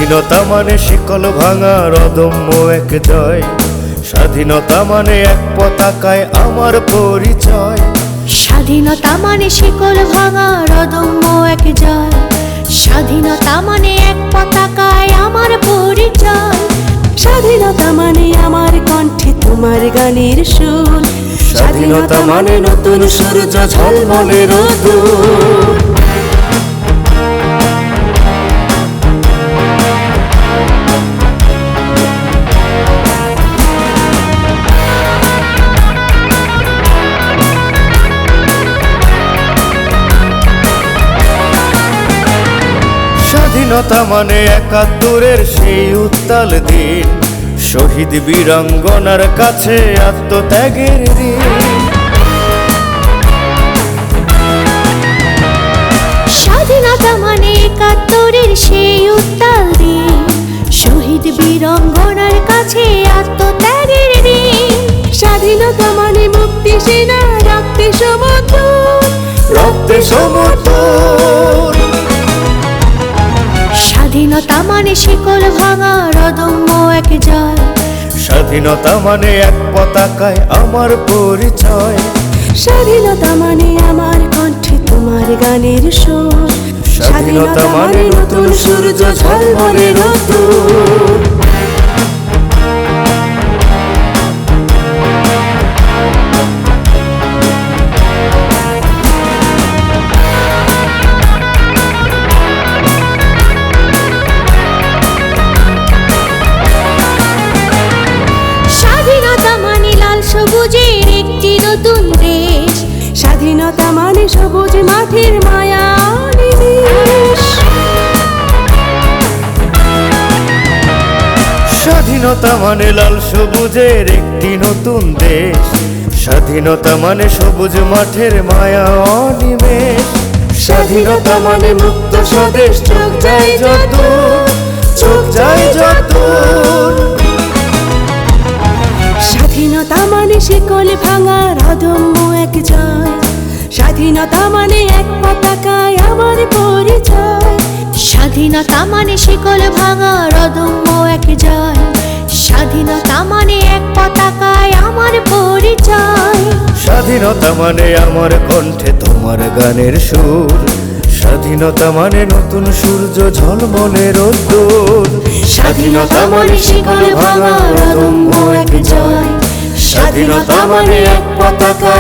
স্বাধীনতা মানে শিকল ভাঙার অদম্য এক জয়। স্বাধীনতা মানে এক পতাকায় আমার পরিচয়। স্বাধীনতা মানে শিকল ভাঙার অদম্য এক জয়। স্বাধীনতা মানে এক পতাকায় আমার পরিচয়। স্বাধীনতা মানে আমার কণ্ঠে তোমার গানের সুর। স্বাধীনতা মানে নতুন সূর্য ঝলমলে রোদ্দুর। স্বাধীনতা মানে ৭১-এর সেই উত্তাল দিন, শহীদ বীরাঙ্গনার কাছে আত্মত্যাগের ঋণ। স্বাধীনতা মানে ৭১-এর সেই উত্তাল দিন, শহীদ বীরাঙ্গনার কাছে আত্মত্যাগের ঋণ। স্বাধীনতা মানে মুক্তি সেনা রক্তে সমর্থন, রক্তে সমর্থন। স্বাধীনতা মানে শিকল ভাঙার অদম্য এক জয়। স্বাধীনতা মানে এক পতাকায় আমার পরিচয়। স্বাধীনতা মানে আমার কণ্ঠে তোমার গানের সুর। স্বাধীনতা মানে নতুন সূর্য ঝলমলে রোদ্দুর। স্বাধীনতা মানে লাল সবুজের একটি নতুন দেশ। স্বাধীনতা মানে সবুজ মাঠের মায়া নিবেশ। স্বাধীনতা মানে লাল সবুজের একটি নতুন দেশ। স্বাধীনতা মানে সবুজ মাঠের মায়া অনিমেষ। স্বাধীনতা মানে মুক্ত স্বদেশ, চোখ যায় যত, চোখ যায় যত। স্বাধীনতা মানে শিকল ভাঙার অদম্য এক জয়। স্বাধীনতা মানে এক পতাকায় আমার পরিচয়। স্বাধীনতা মানে শিকল ভাঙার অদম্য এক জয়। স্বাধীনতা মানে এক পতাকায় আমার পরিচয়। স্বাধীনতা মানে আমার কণ্ঠে তোমার গানের সুর। স্বাধীনতা মানে নতুন সূর্য ঝলমলে রোদ্দুর। স্বাধীনতা মানে শিকল ভাঙার অদম্য এক জয়। স্বাধীনতা মানে এক পতাকা